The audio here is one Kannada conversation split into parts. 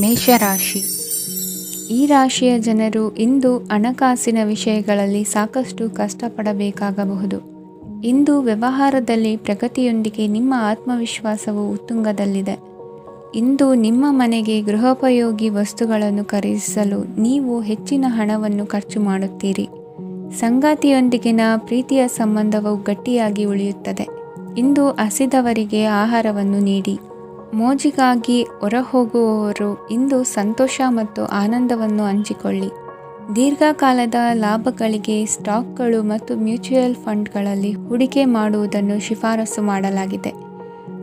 ಮೇಷರಾಶಿ. ಈ ರಾಶಿಯ ಜನರು ಇಂದು ಹಣಕಾಸಿನ ವಿಷಯಗಳಲ್ಲಿ ಸಾಕಷ್ಟು ಕಷ್ಟಪಡಬೇಕಾಗಬಹುದು. ಇಂದು ವ್ಯವಹಾರದಲ್ಲಿ ಪ್ರಗತಿಯೊಂದಿಗೆ ನಿಮ್ಮ ಆತ್ಮವಿಶ್ವಾಸವು ಉತ್ತುಂಗದಲ್ಲಿದೆ. ಇಂದು ನಿಮ್ಮ ಮನೆಗೆ ಗೃಹೋಪಯೋಗಿ ವಸ್ತುಗಳನ್ನು ಖರೀದಿಸಲು ನೀವು ಹೆಚ್ಚಿನ ಹಣವನ್ನು ಖರ್ಚು ಮಾಡುತ್ತೀರಿ. ಸಂಗಾತಿಯೊಂದಿಗಿನ ಪ್ರೀತಿಯ ಸಂಬಂಧವು ಗಟ್ಟಿಯಾಗಿ ಉಳಿಯುತ್ತದೆ. ಇಂದು ಹಸಿದವರಿಗೆ ಆಹಾರವನ್ನು ನೀಡಿ. ಮೋಜಿಗಾಗಿ ಹೊರಹೋಗುವವರು ಇಂದು ಸಂತೋಷ ಮತ್ತು ಆನಂದವನ್ನು ಹಂಚಿಕೊಳ್ಳಿ. ದೀರ್ಘಕಾಲದ ಲಾಭಗಳಿಗೆ ಸ್ಟಾಕ್ಗಳು ಮತ್ತು ಮ್ಯೂಚುವಲ್ ಫಂಡ್ಗಳಲ್ಲಿ ಹೂಡಿಕೆ ಮಾಡುವುದನ್ನು ಶಿಫಾರಸು ಮಾಡಲಾಗಿದೆ.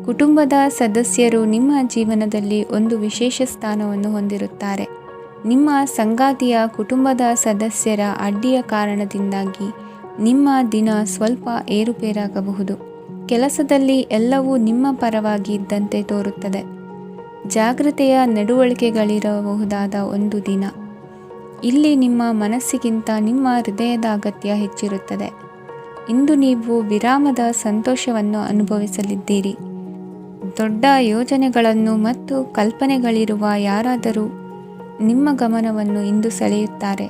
ಕುಟುಂಬದ ಸದಸ್ಯರು ನಿಮ್ಮ ಜೀವನದಲ್ಲಿ ಒಂದು ವಿಶೇಷ ಸ್ಥಾನವನ್ನು ಹೊಂದಿರುತ್ತಾರೆ. ನಿಮ್ಮ ಸಂಗಾತಿಯ ಕುಟುಂಬದ ಸದಸ್ಯರ ಅಡ್ಡಿಯ ಕಾರಣದಿಂದಾಗಿ ನಿಮ್ಮ ದಿನ ಸ್ವಲ್ಪ ಏರುಪೇರಾಗಬಹುದು. ಕೆಲಸದಲ್ಲಿ ಎಲ್ಲವೂ ನಿಮ್ಮ ಪರವಾಗಿ ಇದ್ದಂತೆ ತೋರುತ್ತದೆ. ಜಾಗ್ರತೆಯ ನಡವಳಿಕೆಗಳಿರಬಹುದಾದ ಒಂದು ದಿನ. ಇಲ್ಲಿ ನಿಮ್ಮ ಮನಸ್ಸಿಗಿಂತ ನಿಮ್ಮ ಹೃದಯದ ಅಗತ್ಯ ಹೆಚ್ಚಿರುತ್ತದೆ. ಇಂದು ನೀವು ವಿರಾಮದ ಸಂತೋಷವನ್ನು ಅನುಭವಿಸಲಿದ್ದೀರಿ. ದೊಡ್ಡ ಯೋಜನೆಗಳನ್ನು ಮತ್ತು ಕಲ್ಪನೆಗಳಿರುವ ಯಾರಾದರೂ ನಿಮ್ಮ ಗಮನವನ್ನು ಇಂದು ಸೆಳೆಯುತ್ತಾರೆ.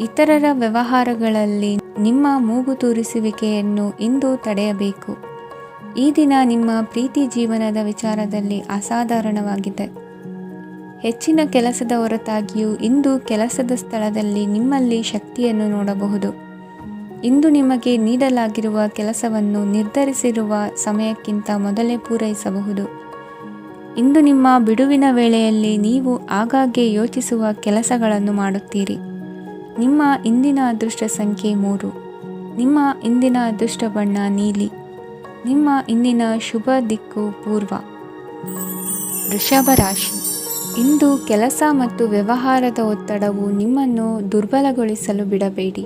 ಇತರರ ವ್ಯವಹಾರಗಳಲ್ಲಿ ನಿಮ್ಮ ಮೂಗು ತೂರಿಸುವಿಕೆಯನ್ನು ಇಂದು ತಡೆಯಬೇಕು. ಈ ದಿನ ನಿಮ್ಮ ಪ್ರೀತಿ ಜೀವನದ ವಿಚಾರದಲ್ಲಿ ಅಸಾಧಾರಣವಾಗಿದೆ. ಹೆಚ್ಚಿನ ಕೆಲಸದ ಹೊರತಾಗಿಯೂ ಇಂದು ಕೆಲಸದ ಸ್ಥಳದಲ್ಲಿ ನಿಮ್ಮಲ್ಲಿ ಶಕ್ತಿಯನ್ನು ನೋಡಬಹುದು. ಇಂದು ನಿಮಗೆ ನೀಡಲಾಗಿರುವ ಕೆಲಸವನ್ನು ನಿರ್ಧರಿಸಿರುವ ಸಮಯಕ್ಕಿಂತ ಮೊದಲೇ ಪೂರೈಸಬಹುದು. ಇಂದು ನಿಮ್ಮ ಬಿಡುವಿನ ವೇಳೆಯಲ್ಲಿ ನೀವು ಆಗಾಗ್ಗೆ ಯೋಚಿಸುವ ಕೆಲಸಗಳನ್ನು ಮಾಡುತ್ತೀರಿ. ನಿಮ್ಮ ಇಂದಿನ ಅದೃಷ್ಟ ಸಂಖ್ಯೆ 3. ನಿಮ್ಮ ಇಂದಿನ ಅದೃಷ್ಟ ಬಣ್ಣ ನೀಲಿ. ನಿಮ್ಮ ಇಂದಿನ ಶುಭ ದಿಕ್ಕು ಪೂರ್ವ. ವೃಷಭ ರಾಶಿ. ಇಂದು ಕೆಲಸ ಮತ್ತು ವ್ಯವಹಾರದ ಒತ್ತಡವು ನಿಮ್ಮನ್ನು ದುರ್ಬಲಗೊಳಿಸಲು ಬಿಡಬೇಡಿ.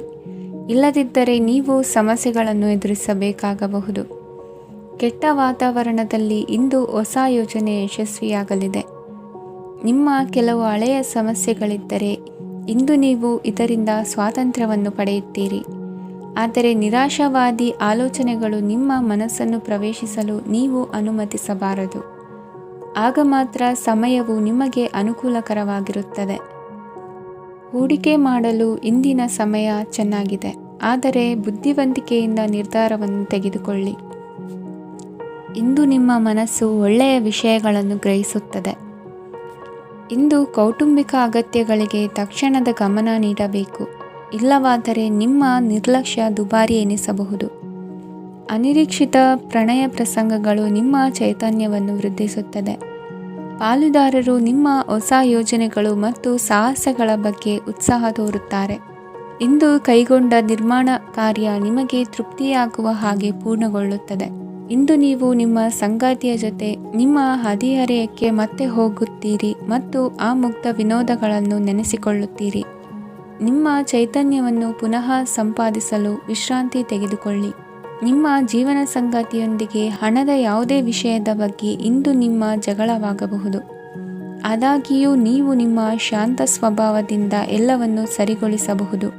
ಇಲ್ಲದಿದ್ದರೆ ನೀವು ಸಮಸ್ಯೆಗಳನ್ನು ಎದುರಿಸಬೇಕಾಗಬಹುದು. ಕೆಟ್ಟ ವಾತಾವರಣದಲ್ಲಿ ಇಂದು ಹೊಸ ಯೋಜನೆ ಯಶಸ್ವಿಯಾಗಲಿದೆ. ನಿಮ್ಮ ಕೆಲವು ಹಳೆಯ ಸಮಸ್ಯೆಗಳಿದ್ದರೆ ಇಂದು ನೀವು ಇದರಿಂದ ಸ್ವಾತಂತ್ರ್ಯವನ್ನು ಪಡೆಯುತ್ತೀರಿ. ಆದರೆ ನಿರಾಶಾವಾದಿ ಆಲೋಚನೆಗಳು ನಿಮ್ಮ ಮನಸ್ಸನ್ನು ಪ್ರವೇಶಿಸಲು ನೀವು ಅನುಮತಿಸಬಾರದು. ಆಗ ಮಾತ್ರ ಸಮಯವು ನಿಮಗೆ ಅನುಕೂಲಕರವಾಗಿರುತ್ತದೆ. ಹೂಡಿಕೆ ಮಾಡಲು ಇಂದಿನ ಸಮಯ ಚೆನ್ನಾಗಿದೆ, ಆದರೆ ಬುದ್ಧಿವಂತಿಕೆಯಿಂದ ನಿರ್ಧಾರವನ್ನು ತೆಗೆದುಕೊಳ್ಳಿ. ಇಂದು ನಿಮ್ಮ ಮನಸ್ಸು ಒಳ್ಳೆಯ ವಿಷಯಗಳನ್ನು ಗ್ರಹಿಸುತ್ತದೆ. ಇಂದು ಕೌಟುಂಬಿಕ ಅಗತ್ಯಗಳಿಗೆ ತಕ್ಷಣದ ಗಮನ ನೀಡಬೇಕು. ಇಲ್ಲವಾದರೆ ನಿಮ್ಮ ನಿರ್ಲಕ್ಷ್ಯ ದುಬಾರಿ ಎನಿಸಬಹುದು. ಅನಿರೀಕ್ಷಿತ ಪ್ರಣಯ ಪ್ರಸಂಗಗಳು ನಿಮ್ಮ ಚೈತನ್ಯವನ್ನು ವೃದ್ಧಿಸುತ್ತದೆ. ಪಾಲುದಾರರು ನಿಮ್ಮ ಹೊಸ ಯೋಜನೆಗಳು ಮತ್ತು ಸಾಹಸಗಳ ಬಗ್ಗೆ ಉತ್ಸಾಹ ತೋರುತ್ತಾರೆ. ಇಂದು ಕೈಗೊಂಡ ನಿರ್ಮಾಣ ಕಾರ್ಯ ನಿಮಗೆ ತೃಪ್ತಿಯಾಗುವ ಹಾಗೆ ಪೂರ್ಣಗೊಳ್ಳುತ್ತದೆ. ಇಂದು ನೀವು ನಿಮ್ಮ ಸಂಗಾತಿಯ ಜೊತೆ ನಿಮ್ಮ ಹದಿಹರೆಯಕ್ಕೆ ಮತ್ತೆ ಹೋಗುತ್ತೀರಿ ಮತ್ತು ಆ ಮುಗ್ಧ ವಿನೋದಗಳನ್ನು ನೆನೆಸಿಕೊಳ್ಳುತ್ತೀರಿ. ನಿಮ್ಮ ಚೈತನ್ಯವನ್ನು ಪುನಃ ಸಂಪಾದಿಸಲು ವಿಶ್ರಾಂತಿ ತೆಗೆದುಕೊಳ್ಳಿ. ನಿಮ್ಮ ಜೀವನ ಸಂಗಾತಿಯೊಂದಿಗೆ ಹಣದ ಯಾವುದೇ ವಿಷಯದ ಬಗ್ಗೆ ಇಂದು ನಿಮ್ಮ ಜಗಳವಾಗಬಹುದು. ಆದಾಗ್ಯೂ ನೀವು ನಿಮ್ಮ ಶಾಂತ ಸ್ವಭಾವದಿಂದ ಎಲ್ಲವನ್ನು ಸರಿಗೊಳಿಸಬಹುದು.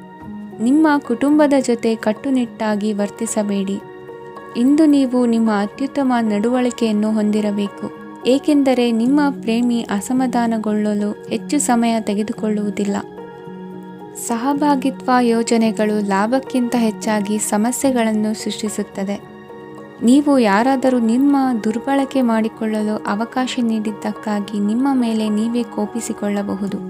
ನಿಮ್ಮ ಕುಟುಂಬದ ಜೊತೆ ಕಟ್ಟುನಿಟ್ಟಾಗಿ ವರ್ತಿಸಬೇಡಿ. ಇಂದು ನೀವು ನಿಮ್ಮ ಅತ್ಯುತ್ತಮ ನಡವಳಿಕೆಯನ್ನು ಹೊಂದಿರಬೇಕು, ಏಕೆಂದರೆ ನಿಮ್ಮ ಪ್ರೇಮಿ ಅಸಮಾಧಾನಗೊಳ್ಳಲು ಹೆಚ್ಚು ಸಮಯ ತೆಗೆದುಕೊಳ್ಳುವುದಿಲ್ಲ. ಸಹಭಾಗಿತ್ವ ಯೋಜನೆಗಳು ಲಾಭಕ್ಕಿಂತ ಹೆಚ್ಚಾಗಿ ಸಮಸ್ಯೆಗಳನ್ನು ಸೃಷ್ಟಿಸುತ್ತದೆ. ನೀವು ಯಾರಾದರೂ ನಿಮ್ಮ ದುರ್ಬಳಕೆ ಮಾಡಿಕೊಳ್ಳಲು ಅವಕಾಶ ನೀಡಿದ್ದಕ್ಕಾಗಿ ನಿಮ್ಮ ಮೇಲೆ ನೀವೇ ಕೋಪಿಸಿಕೊಳ್ಳಬಹುದು.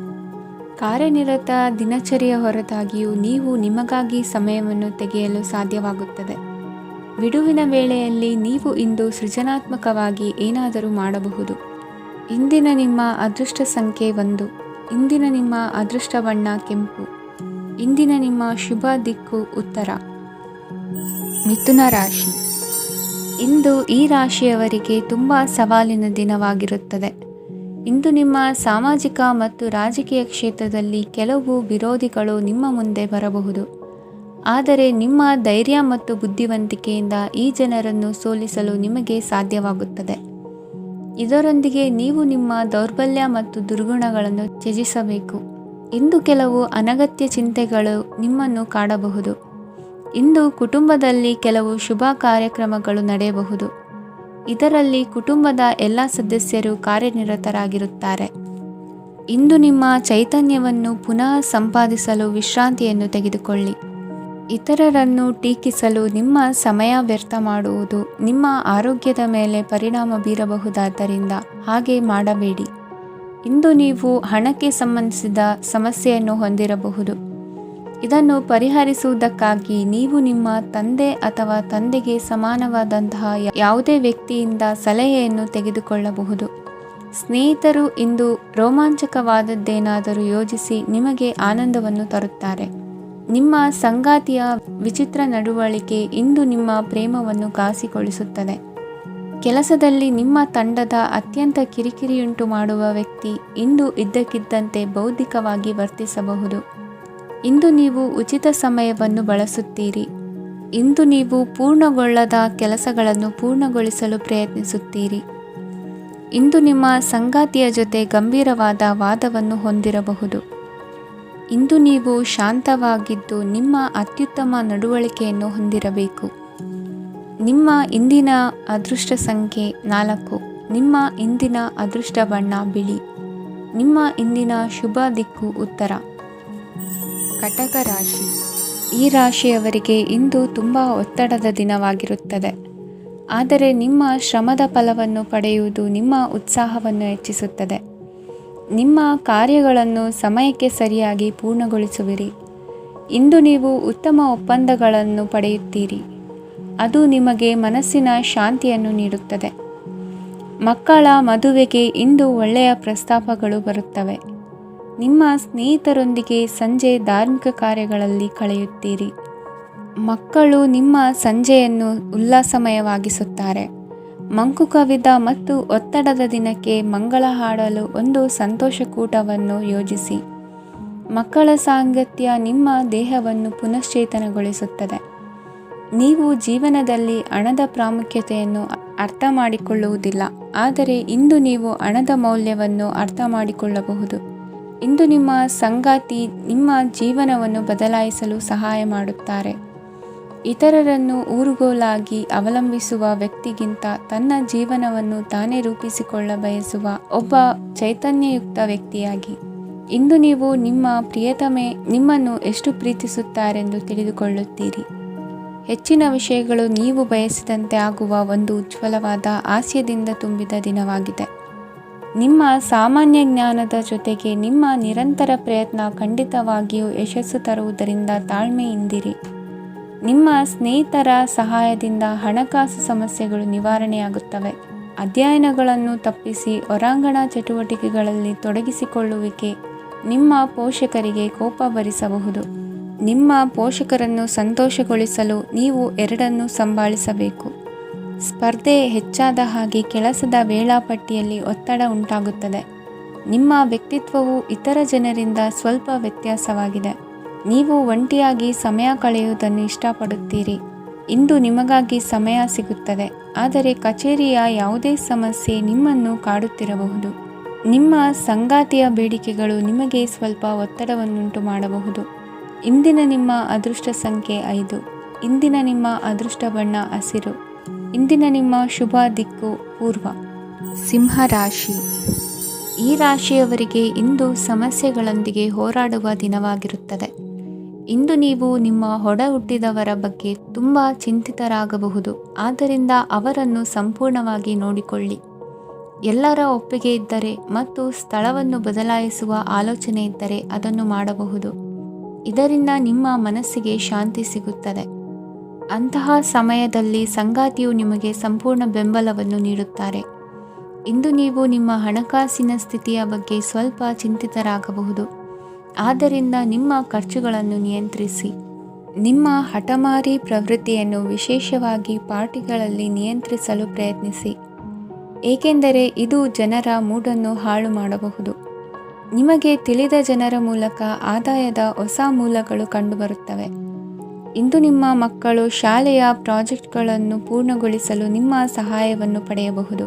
ಕಾರ್ಯನಿರತ ದಿನಚರಿಯ ಹೊರತಾಗಿಯೂ ನೀವು ನಿಮಗಾಗಿ ಸಮಯವನ್ನು ತೆಗೆಯಲು ಸಾಧ್ಯವಾಗುತ್ತದೆ. ಬಿಡುವಿನ ವೇಳೆಯಲ್ಲಿ ನೀವು ಇಂದು ಸೃಜನಾತ್ಮಕವಾಗಿ ಏನಾದರೂ ಮಾಡಬಹುದು. ಇಂದಿನ ನಿಮ್ಮ ಅದೃಷ್ಟ ಸಂಖ್ಯೆ 1. ಇಂದಿನ ನಿಮ್ಮ ಅದೃಷ್ಟ ಬಣ್ಣ ಕೆಂಪು. ಇಂದಿನ ನಿಮ್ಮ ಶುಭ ದಿಕ್ಕು ಉತ್ತರ. ಮಿಥುನ ರಾಶಿ. ಇಂದು ಈ ರಾಶಿಯವರಿಗೆ ತುಂಬ ಸವಾಲಿನ ದಿನವಾಗಿರುತ್ತದೆ. ಇಂದು ನಿಮ್ಮ ಸಾಮಾಜಿಕ ಮತ್ತು ರಾಜಕೀಯ ಕ್ಷೇತ್ರದಲ್ಲಿ ಕೆಲವು ವಿರೋಧಿಗಳು ನಿಮ್ಮ ಮುಂದೆ ಬರಬಹುದು. ಆದರೆ ನಿಮ್ಮ ಧೈರ್ಯ ಮತ್ತು ಬುದ್ಧಿವಂತಿಕೆಯಿಂದ ಈ ಜನರನ್ನು ಸೋಲಿಸಲು ನಿಮಗೆ ಸಾಧ್ಯವಾಗುತ್ತದೆ. ಇದರೊಂದಿಗೆ ನೀವು ನಿಮ್ಮ ದೌರ್ಬಲ್ಯ ಮತ್ತು ದುರ್ಗುಣಗಳನ್ನು ತ್ಯಜಿಸಬೇಕು. ಇಂದು ಕೆಲವು ಅನಗತ್ಯ ಚಿಂತೆಗಳು ನಿಮ್ಮನ್ನು ಕಾಡಬಹುದು. ಇಂದು ಕುಟುಂಬದಲ್ಲಿ ಕೆಲವು ಶುಭ ಕಾರ್ಯಕ್ರಮಗಳು ನಡೆಯಬಹುದು. ಇದರಲ್ಲಿ ಕುಟುಂಬದ ಎಲ್ಲ ಸದಸ್ಯರು ಕಾರ್ಯನಿರತರಾಗಿರುತ್ತಾರೆ. ಇಂದು ನಿಮ್ಮ ಚೈತನ್ಯವನ್ನು ಪುನಃ ಸಂಪಾದಿಸಲು ವಿಶ್ರಾಂತಿಯನ್ನು ತೆಗೆದುಕೊಳ್ಳಿ. ಇತರರನ್ನು ಟೀಕಿಸಲು ನಿಮ್ಮ ಸಮಯ ವ್ಯರ್ಥ ಮಾಡುವುದು ನಿಮ್ಮ ಆರೋಗ್ಯದ ಮೇಲೆ ಪರಿಣಾಮ ಬೀರಬಹುದಾದ್ದರಿಂದ ಹಾಗೆ ಮಾಡಬೇಡಿ. ಇಂದು ನೀವು ಹಣಕ್ಕೆ ಸಂಬಂಧಿಸಿದ ಸಮಸ್ಯೆಯನ್ನು ಹೊಂದಿರಬಹುದು. ಇದನ್ನು ಪರಿಹರಿಸುವುದಕ್ಕಾಗಿ ನೀವು ನಿಮ್ಮ ತಂದೆ ಅಥವಾ ತಂದೆಗೆ ಸಮಾನವಾದಂತಹ ಯಾವುದೇ ವ್ಯಕ್ತಿಯಿಂದ ಸಲಹೆಯನ್ನು ತೆಗೆದುಕೊಳ್ಳಬಹುದು. ಸ್ನೇಹಿತರು ಇಂದು ರೋಮಾಂಚಕವಾದದ್ದೇನಾದರೂ ಯೋಜಿಸಿ ನಿಮಗೆ ಆನಂದವನ್ನು ತರುತ್ತಾರೆ. ನಿಮ್ಮ ಸಂಗಾತಿಯ ವಿಚಿತ್ರ ನಡವಳಿಕೆ ಇಂದು ನಿಮ್ಮ ಪ್ರೇಮವನ್ನು ಘಾಸಿಗೊಳಿಸುತ್ತದೆ. ಕೆಲಸದಲ್ಲಿ ನಿಮ್ಮ ತಂಡದ ಅತ್ಯಂತ ಕಿರಿಕಿರಿಯುಂಟು ಮಾಡುವ ವ್ಯಕ್ತಿ ಇಂದು ಇದ್ದಕ್ಕಿದ್ದಂತೆ ಬೌದ್ಧಿಕವಾಗಿ ವರ್ತಿಸಬಹುದು. ಇಂದು ನೀವು ಉಚಿತ ಸಮಯವನ್ನು ಬಳಸುತ್ತೀರಿ. ಇಂದು ನೀವು ಪೂರ್ಣಗೊಳ್ಳದ ಕೆಲಸಗಳನ್ನು ಪೂರ್ಣಗೊಳಿಸಲು ಪ್ರಯತ್ನಿಸುತ್ತೀರಿ. ಇಂದು ನಿಮ್ಮ ಸಂಗಾತಿಯ ಜೊತೆ ಗಂಭೀರವಾದ ವಾದವನ್ನು ಹೊಂದಿರಬಹುದು. ಇಂದು ನೀವು ಶಾಂತವಾಗಿದ್ದು ನಿಮ್ಮ ಅತ್ಯುತ್ತಮ ನಡವಳಿಕೆಯನ್ನು ಹೊಂದಿರಬೇಕು. ನಿಮ್ಮ ಇಂದಿನ ಅದೃಷ್ಟ ಸಂಖ್ಯೆ 4. ನಿಮ್ಮ ಇಂದಿನ ಅದೃಷ್ಟ ಬಣ್ಣ ಬಿಳಿ. ನಿಮ್ಮ ಇಂದಿನ ಶುಭ ದಿಕ್ಕು ಉತ್ತರ. ಕಟಕ ರಾಶಿ. ಈ ರಾಶಿಯವರಿಗೆ ಇಂದು ತುಂಬ ಒತ್ತಡದ ದಿನವಾಗಿರುತ್ತದೆ. ಆದರೆ ನಿಮ್ಮ ಶ್ರಮದ ಫಲವನ್ನು ಪಡೆಯುವುದು ನಿಮ್ಮ ಉತ್ಸಾಹವನ್ನು ಹೆಚ್ಚಿಸುತ್ತದೆ. ನಿಮ್ಮ ಕಾರ್ಯಗಳನ್ನು ಸಮಯಕ್ಕೆ ಸರಿಯಾಗಿ ಪೂರ್ಣಗೊಳಿಸುವಿರಿ. ಇಂದು ನೀವು ಉತ್ತಮ ಒಪ್ಪಂದಗಳನ್ನು ಪಡೆಯುತ್ತೀರಿ. ಅದು ನಿಮಗೆ ಮನಸ್ಸಿನ ಶಾಂತಿಯನ್ನು ನೀಡುತ್ತದೆ. ಮಕ್ಕಳ ಮದುವೆಗೆ ಇಂದು ಒಳ್ಳೆಯ ಪ್ರಸ್ತಾಪಗಳು ಬರುತ್ತವೆ. ನಿಮ್ಮ ಸ್ನೇಹಿತರೊಂದಿಗೆ ಸಂಜೆ ಧಾರ್ಮಿಕ ಕಾರ್ಯಗಳಲ್ಲಿ ಕಳೆಯುತ್ತೀರಿ. ಮಕ್ಕಳು ನಿಮ್ಮ ಸಂಜೆಯನ್ನು ಉಲ್ಲಾಸಮಯವಾಗಿಸುತ್ತಾರೆ. ಮಂಕು ಕವಿದ ಮತ್ತು ಒತ್ತಡದ ದಿನಕ್ಕೆ ಮಂಗಳ ಹಾಡಲು ಒಂದು ಸಂತೋಷಕೂಟವನ್ನು ಯೋಜಿಸಿ. ಮಕ್ಕಳ ಸಾಂಗತ್ಯ ನಿಮ್ಮ ದೇಹವನ್ನು ಪುನಶ್ಚೇತನಗೊಳಿಸುತ್ತದೆ. ನೀವು ಜೀವನದಲ್ಲಿ ಹಣದ ಪ್ರಾಮುಖ್ಯತೆಯನ್ನು ಅರ್ಥ ಮಾಡಿಕೊಳ್ಳುವುದಿಲ್ಲ, ಆದರೆ ಇಂದು ನೀವು ಹಣದ ಮೌಲ್ಯವನ್ನು ಅರ್ಥ ಮಾಡಿಕೊಳ್ಳಬಹುದು. ಇಂದು ನಿಮ್ಮ ಸಂಗಾತಿ ನಿಮ್ಮ ಜೀವನವನ್ನು ಬದಲಾಯಿಸಲು ಸಹಾಯ ಮಾಡುತ್ತಾರೆ. ಇತರರನ್ನು ಊರುಗೋಲಾಗಿ ಅವಲಂಬಿಸುವ ವ್ಯಕ್ತಿಗಿಂತ ತನ್ನ ಜೀವನವನ್ನು ತಾನೇ ರೂಪಿಸಿಕೊಳ್ಳ ಬಯಸುವ ಒಬ್ಬ ಚೈತನ್ಯಯುಕ್ತ ವ್ಯಕ್ತಿಯಾಗಿ. ಇಂದು ನೀವು ನಿಮ್ಮ ಪ್ರಿಯತಮೆ ನಿಮ್ಮನ್ನು ಎಷ್ಟು ಪ್ರೀತಿಸುತ್ತಾರೆಂದು ತಿಳಿದುಕೊಳ್ಳುತ್ತೀರಿ. ಹೆಚ್ಚಿನ ವಿಷಯಗಳು ನೀವು ಬಯಸಿದಂತೆ ಆಗುವ ಒಂದು ಉಜ್ವಲವಾದ ಹಾಸ್ಯದಿಂದ ತುಂಬಿದ ದಿನವಾಗಿದೆ. ನಿಮ್ಮ ಸಾಮಾನ್ಯ ಜ್ಞಾನದ ಜೊತೆಗೆ ನಿಮ್ಮ ನಿರಂತರ ಪ್ರಯತ್ನ ಖಂಡಿತವಾಗಿಯೂ ಯಶಸ್ಸು ತರುವುದರಿಂದ ತಾಳ್ಮೆಯಿಂದಿರಿ. ನಿಮ್ಮ ಸ್ನೇಹಿತರ ಸಹಾಯದಿಂದ ಹಣಕಾಸು ಸಮಸ್ಯೆಗಳು ನಿವಾರಣೆಯಾಗುತ್ತವೆ. ಅಧ್ಯಯನಗಳನ್ನು ತಪ್ಪಿಸಿ ಹೊರಾಂಗಣ ಚಟುವಟಿಕೆಗಳಲ್ಲಿ ತೊಡಗಿಸಿಕೊಳ್ಳುವಿಕೆ ನಿಮ್ಮ ಪೋಷಕರಿಗೆ ಕೋಪ ಭರಿಸಬಹುದು. ನಿಮ್ಮ ಪೋಷಕರನ್ನು ಸಂತೋಷಗೊಳಿಸಲು ನೀವು ಎರಡನ್ನೂ ಸಂಭಾಳಿಸಬೇಕು. ಸ್ಪರ್ಧೆ ಹೆಚ್ಚಾದ ಹಾಗೆ ಕೆಲಸದ ವೇಳಾಪಟ್ಟಿಯಲ್ಲಿ ಒತ್ತಡ ಉಂಟಾಗುತ್ತದೆ. ನಿಮ್ಮ ವ್ಯಕ್ತಿತ್ವವು ಇತರ ಜನರಿಂದ ಸ್ವಲ್ಪ ವ್ಯತ್ಯಾಸವಾಗಿದೆ. ನೀವು ಒಂಟಿಯಾಗಿ ಸಮಯ ಕಳೆಯುವುದನ್ನು ಇಷ್ಟಪಡುತ್ತೀರಿ. ಇಂದು ನಿಮಗಾಗಿ ಸಮಯ ಸಿಗುತ್ತದೆ, ಆದರೆ ಕಚೇರಿಯ ಯಾವುದೇ ಸಮಸ್ಯೆ ನಿಮ್ಮನ್ನು ಕಾಡುತ್ತಿರಬಹುದು. ನಿಮ್ಮ ಸಂಗಾತಿಯ ಬೇಡಿಕೆಗಳು ನಿಮಗೆ ಸ್ವಲ್ಪ ಒತ್ತಡವನ್ನುಂಟು ಮಾಡಬಹುದು. ಇಂದಿನ ನಿಮ್ಮ ಅದೃಷ್ಟ ಸಂಖ್ಯೆ 5. ಇಂದಿನ ನಿಮ್ಮ ಅದೃಷ್ಟ ಬಣ್ಣ ಹಸಿರು. ಇಂದಿನ ನಿಮ್ಮ ಶುಭ ದಿಕ್ಕು ಪೂರ್ವ. ಸಿಂಹ ರಾಶಿ. ಈ ರಾಶಿಯವರಿಗೆ ಇಂದು ಸಮಸ್ಯೆಗಳೊಂದಿಗೆ ಹೋರಾಡುವ ದಿನವಾಗಿರುತ್ತದೆ. ಇಂದು ನೀವು ನಿಮ್ಮ ಒಡ ಹುಟ್ಟಿದವರ ಬಗ್ಗೆ ತುಂಬ ಚಿಂತಿತರಾಗಬಹುದು. ಆದ್ದರಿಂದ ಅವರನ್ನು ಸಂಪೂರ್ಣವಾಗಿ ನೋಡಿಕೊಳ್ಳಿ. ಎಲ್ಲರ ಒಪ್ಪಿಗೆ ಇದ್ದರೆ ಮತ್ತು ಸ್ಥಳವನ್ನು ಬದಲಾಯಿಸುವ ಆಲೋಚನೆ ಇದ್ದರೆ ಅದನ್ನು ಮಾಡಬಹುದು. ಇದರಿಂದ ನಿಮ್ಮ ಮನಸ್ಸಿಗೆ ಶಾಂತಿ ಸಿಗುತ್ತದೆ. ಅಂತಹ ಸಮಯದಲ್ಲಿ ಸಂಗಾತಿಯು ನಿಮಗೆ ಸಂಪೂರ್ಣ ಬೆಂಬಲವನ್ನು ನೀಡುತ್ತಾರೆ. ಇಂದು ನೀವು ನಿಮ್ಮ ಹಣಕಾಸಿನ ಸ್ಥಿತಿಯ ಬಗ್ಗೆ ಸ್ವಲ್ಪ ಚಿಂತಿತರಾಗಬಹುದು. ಆದ್ದರಿಂದ ನಿಮ್ಮ ಖರ್ಚುಗಳನ್ನು ನಿಯಂತ್ರಿಸಿ. ನಿಮ್ಮ ಹಠಮಾರಿ ಪ್ರವೃತ್ತಿಯನ್ನು ವಿಶೇಷವಾಗಿ ಪಾರ್ಟಿಗಳಲ್ಲಿ ನಿಯಂತ್ರಿಸಲು ಪ್ರಯತ್ನಿಸಿ, ಏಕೆಂದರೆ ಇದು ಜನರ ಮೂಡನ್ನು ಹಾಳು ಮಾಡಬಹುದು. ನಿಮಗೆ ತಿಳಿದ ಜನರ ಮೂಲಕ ಆದಾಯದ ಹೊಸ ಮೂಲಗಳು ಕಂಡುಬರುತ್ತವೆ. ಇಂದು ನಿಮ್ಮ ಮಕ್ಕಳು ಶಾಲೆಯ ಪ್ರಾಜೆಕ್ಟ್ಗಳನ್ನು ಪೂರ್ಣಗೊಳಿಸಲು ನಿಮ್ಮ ಸಹಾಯವನ್ನು ಪಡೆಯಬಹುದು.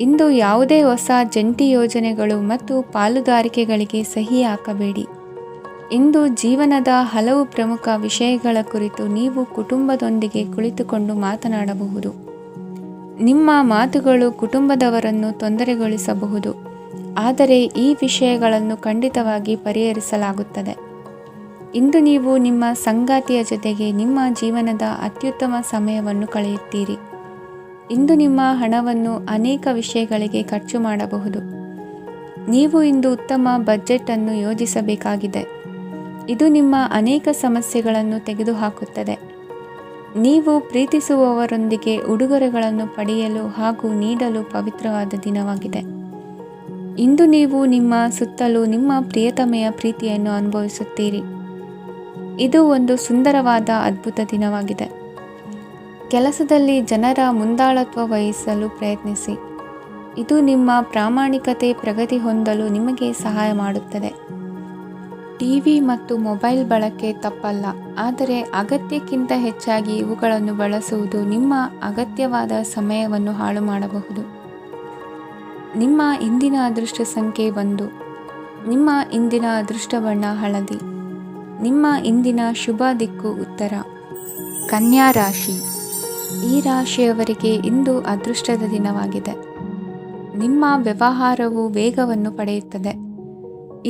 ಇಂದು ಯಾವುದೇ ಹೊಸ ಜಂಟಿ ಯೋಜನೆಗಳು ಮತ್ತು ಪಾಲುದಾರಿಕೆಗಳಿಗೆ ಸಹಿ ಹಾಕಬೇಡಿ. ಇಂದು ಜೀವನದ ಹಲವು ಪ್ರಮುಖ ವಿಷಯಗಳ ಕುರಿತು ನೀವು ಕುಟುಂಬದೊಂದಿಗೆ ಕುಳಿತುಕೊಂಡು ಮಾತನಾಡಬಹುದು. ನಿಮ್ಮ ಮಾತುಗಳು ಕುಟುಂಬದವರನ್ನು ತೊಂದರೆಗೊಳಿಸಬಹುದು, ಆದರೆ ಈ ವಿಷಯಗಳನ್ನು ಖಂಡಿತವಾಗಿ ಪರಿಹರಿಸಲಾಗುತ್ತದೆ. ಇಂದು ನೀವು ನಿಮ್ಮ ಸಂಗಾತಿಯ ಜೊತೆಗೆ ನಿಮ್ಮ ಜೀವನದ ಅತ್ಯುತ್ತಮ ಸಮಯವನ್ನು ಕಳೆಯುತ್ತೀರಿ. ಇಂದು ನಿಮ್ಮ ಹಣವನ್ನು ಅನೇಕ ವಿಷಯಗಳಿಗೆ ಖರ್ಚು ಮಾಡಬಹುದು. ನೀವು ಇಂದು ಉತ್ತಮ ಬಜೆಟ್ ಅನ್ನು ಯೋಜಿಸಬೇಕಾಗಿದೆ. ಇದು ನಿಮ್ಮ ಅನೇಕ ಸಮಸ್ಯೆಗಳನ್ನು ತೆಗೆದುಹಾಕುತ್ತದೆ. ನೀವು ಪ್ರೀತಿಸುವವರೊಂದಿಗೆ ಉಡುಗೊರೆಗಳನ್ನು ಪಡೆಯಲು ಹಾಗೂ ನೀಡಲು ಪವಿತ್ರವಾದ ದಿನವಾಗಿದೆ. ಇಂದು ನೀವು ನಿಮ್ಮ ಸುತ್ತಲೂ ನಿಮ್ಮ ಪ್ರಿಯತಮೆಯ ಪ್ರೀತಿಯನ್ನು ಅನುಭವಿಸುತ್ತೀರಿ. ಇದು ಒಂದು ಸುಂದರವಾದ ಅದ್ಭುತ ದಿನವಾಗಿದೆ. ಕೆಲಸದಲ್ಲಿ ಜನರ ಮುಂದಾಳತ್ವ ವಹಿಸಲು ಪ್ರಯತ್ನಿಸಿ. ಇದು ನಿಮ್ಮ ಪ್ರಾಮಾಣಿಕತೆ ಪ್ರಗತಿ ಹೊಂದಲು ನಿಮಗೆ ಸಹಾಯ ಮಾಡುತ್ತದೆ. ಟಿವಿ ಮತ್ತು ಮೊಬೈಲ್ ಬಳಕೆ ತಪ್ಪಲ್ಲ, ಆದರೆ ಅಗತ್ಯಕ್ಕಿಂತ ಹೆಚ್ಚಾಗಿ ಇವುಗಳನ್ನು ಬಳಸುವುದು ನಿಮ್ಮ ಅಗತ್ಯವಾದ ಸಮಯವನ್ನು ಹಾಳು ಮಾಡಬಹುದು. ನಿಮ್ಮ ಇಂದಿನ ಅದೃಷ್ಟ ಸಂಖ್ಯೆ 1. ನಿಮ್ಮ ಇಂದಿನ ಅದೃಷ್ಟ ಬಣ್ಣ ಹಳದಿ. ನಿಮ್ಮ ಇಂದಿನ ಶುಭ ದಿಕ್ಕು ಉತ್ತರ. ಕನ್ಯಾ ರಾಶಿ. ಈ ರಾಶಿಯವರಿಗೆ ಇಂದು ಅದೃಷ್ಟದ ದಿನವಾಗಿದೆ. ನಿಮ್ಮ ವ್ಯವಹಾರವು ವೇಗವನ್ನು ಪಡೆಯುತ್ತದೆ.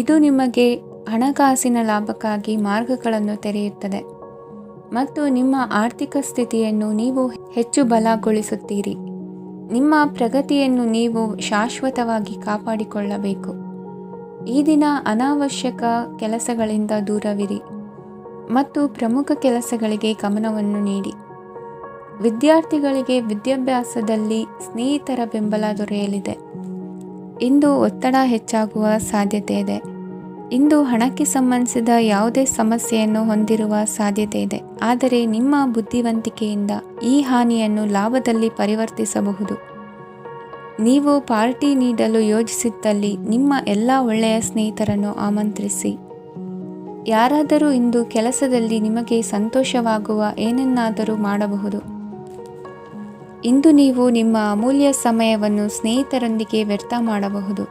ಇದು ನಿಮಗೆ ಹಣಕಾಸಿನ ಲಾಭಕ್ಕಾಗಿ ಮಾರ್ಗಗಳನ್ನು ತೆರೆಯುತ್ತದೆ ಮತ್ತು ನಿಮ್ಮ ಆರ್ಥಿಕ ಸ್ಥಿತಿಯನ್ನು ನೀವು ಹೆಚ್ಚು ಬಲಗೊಳಿಸುತ್ತೀರಿ. ನಿಮ್ಮ ಪ್ರಗತಿಯನ್ನು ನೀವು ಶಾಶ್ವತವಾಗಿ ಕಾಪಾಡಿಕೊಳ್ಳಬೇಕು. ಈ ದಿನ ಅನಾವಶ್ಯಕ ಕೆಲಸಗಳಿಂದ ದೂರವಿರಿ ಮತ್ತು ಪ್ರಮುಖ ಕೆಲಸಗಳಿಗೆ ಗಮನವನ್ನು ನೀಡಿ. ವಿದ್ಯಾರ್ಥಿಗಳಿಗೆ ವಿದ್ಯಾಭ್ಯಾಸದಲ್ಲಿ ಸ್ನೇಹಿತರ ಬೆಂಬಲ ದೊರೆಯಲಿದೆ. ಇಂದು ಒತ್ತಡ ಹೆಚ್ಚಾಗುವ ಸಾಧ್ಯತೆ ಇದೆ. ಇಂದು ಹಣಕ್ಕೆ ಸಂಬಂಧಿಸಿದ ಯಾವುದೇ ಸಮಸ್ಯೆಯನ್ನು ಹೊಂದಿರುವ ಸಾಧ್ಯತೆ ಇದೆ, ಆದರೆ ನಿಮ್ಮ ಬುದ್ಧಿವಂತಿಕೆಯಿಂದ ಈ ಹಾನಿಯನ್ನು ಲಾಭದಲ್ಲಿ ಪರಿವರ್ತಿಸಬಹುದು. ನೀವು ಪಾರ್ಟಿ ನೀಡಲು ಯೋಜಿಸಿದ್ದಲ್ಲಿ ನಿಮ್ಮ ಎಲ್ಲ ಒಳ್ಳೆಯ ಸ್ನೇಹಿತರನ್ನು ಆಮಂತ್ರಿಸಿ. ಯಾರಾದರೂ ಇಂದು ಕೆಲಸದಲ್ಲಿ ನಿಮಗೆ ಸಂತೋಷವಾಗುವ ಏನನ್ನಾದರೂ ಮಾಡಬಹುದು. ಇಂದು ನೀವು ನಿಮ್ಮ ಅಮೂಲ್ಯ ಸಮಯವನ್ನು ಸ್ನೇಹಿತರೊಂದಿಗೆ ವ್ಯರ್ಥ ಮಾಡಬಹುದು.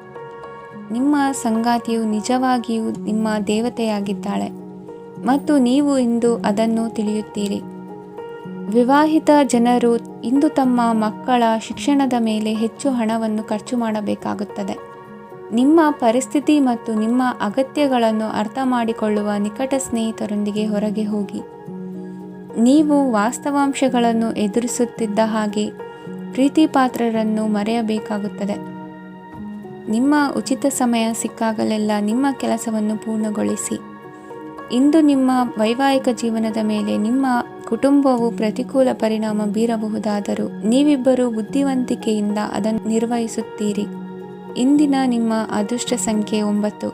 ನಿಮ್ಮ ಸಂಗಾತಿಯು ನಿಜವಾಗಿಯೂ ನಿಮ್ಮ ದೇವತೆಯಾಗಿದ್ದಾಳೆ ಮತ್ತು ನೀವು ಇಂದು ಅದನ್ನು ತಿಳಿಯುತ್ತೀರಿ. ವಿವಾಹಿತ ಜನರು ಇಂದು ತಮ್ಮ ಮಕ್ಕಳ ಶಿಕ್ಷಣದ ಮೇಲೆ ಹೆಚ್ಚು ಹಣವನ್ನು ಖರ್ಚು ಮಾಡಬೇಕಾಗುತ್ತದೆ. ನಿಮ್ಮ ಪರಿಸ್ಥಿತಿ ಮತ್ತು ನಿಮ್ಮ ಅಗತ್ಯಗಳನ್ನು ಅರ್ಥ ಮಾಡಿಕೊಳ್ಳುವ ನಿಕಟ ಸ್ನೇಹಿತರೊಂದಿಗೆ ಹೊರಗೆ ಹೋಗಿ. ನೀವು ವಾಸ್ತವಾಂಶಗಳನ್ನು ಎದುರಿಸುತ್ತಿದ್ದ ಹಾಗೆ ಪ್ರೀತಿಪಾತ್ರರನ್ನು ಮರೆಯಬೇಕಾಗುತ್ತದೆ. ನಿಮ್ಮ ಉಚಿತ ಸಮಯ ಸಿಕ್ಕಾಗಲೆಲ್ಲ ನಿಮ್ಮ ಕೆಲಸವನ್ನು ಪೂರ್ಣಗೊಳಿಸಿ. ಇಂದು ನಿಮ್ಮ ವೈವಾಹಿಕ ಜೀವನದ ಮೇಲೆ ನಿಮ್ಮ ಕುಟುಂಬವು ಪ್ರತಿಕೂಲ ಪರಿಣಾಮ ಬೀರಬಹುದಾದರೂ ನೀವಿಬ್ಬರು ಬುದ್ಧಿವಂತಿಕೆಯಿಂದ ಅದನ್ನು ನಿರ್ವಹಿಸುತ್ತೀರಿ. ಇಂದಿನ ನಿಮ್ಮ ಅದೃಷ್ಟ ಸಂಖ್ಯೆ 9.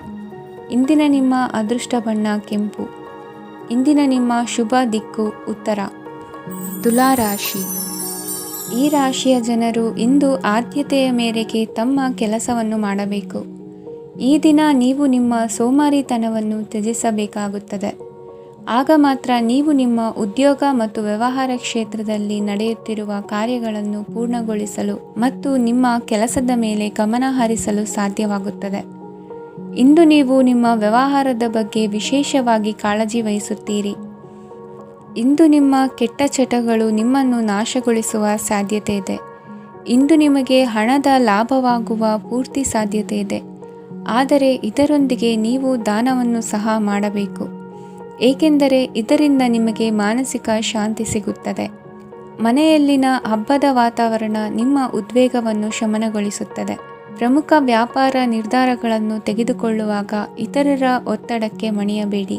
ಇಂದಿನ ನಿಮ್ಮ ಅದೃಷ್ಟ ಬಣ್ಣ ಕೆಂಪು. ಇಂದಿನ ನಿಮ್ಮ ಶುಭ ದಿಕ್ಕು ಉತ್ತರ. ತುಲಾ ರಾಶಿ. ಈ ರಾಶಿಯ ಜನರು ಇಂದು ಆದ್ಯತೆಯ ಮೇರೆಗೆ ತಮ್ಮ ಕೆಲಸವನ್ನು ಮಾಡಬೇಕು. ಈ ದಿನ ನೀವು ನಿಮ್ಮ ಸೋಮಾರಿತನವನ್ನು ತ್ಯಜಿಸಬೇಕಾಗುತ್ತದೆ. ಆಗ ಮಾತ್ರ ನೀವು ನಿಮ್ಮ ಉದ್ಯೋಗ ಮತ್ತು ವ್ಯವಹಾರ ಕ್ಷೇತ್ರದಲ್ಲಿ ನಡೆಯುತ್ತಿರುವ ಕಾರ್ಯಗಳನ್ನು ಪೂರ್ಣಗೊಳಿಸಲು ಮತ್ತು ನಿಮ್ಮ ಕೆಲಸದ ಮೇಲೆ ಗಮನ ಹರಿಸಲು ಸಾಧ್ಯವಾಗುತ್ತದೆ. ಇಂದು ನೀವು ನಿಮ್ಮ ವ್ಯವಹಾರದ ಬಗ್ಗೆ ವಿಶೇಷವಾಗಿ ಕಾಳಜಿ ವಹಿಸುತ್ತೀರಿ. ಇಂದು ನಿಮ್ಮ ಕೆಟ್ಟ ಚಟಗಳು ನಿಮ್ಮನ್ನು ನಾಶಗೊಳಿಸುವ ಸಾಧ್ಯತೆ ಇದೆ. ಇಂದು ನಿಮಗೆ ಹಣದ ಲಾಭವಾಗುವ ಪೂರ್ತಿ ಸಾಧ್ಯತೆ ಇದೆ, ಆದರೆ ಇದರೊಂದಿಗೆ ನೀವು ದಾನವನ್ನು ಸಹ ಮಾಡಬೇಕು, ಏಕೆಂದರೆ ಇದರಿಂದ ನಿಮಗೆ ಮಾನಸಿಕ ಶಾಂತಿ ಸಿಗುತ್ತದೆ. ಮನೆಯಲ್ಲಿನ ಹಬ್ಬದ ವಾತಾವರಣ ನಿಮ್ಮ ಉದ್ವೇಗವನ್ನು ಶಮನಗೊಳಿಸುತ್ತದೆ. ಪ್ರಮುಖ ವ್ಯಾಪಾರ ನಿರ್ಧಾರಗಳನ್ನು ತೆಗೆದುಕೊಳ್ಳುವಾಗ ಇತರರ ಒತ್ತಡಕ್ಕೆ ಮಣಿಯಬೇಡಿ.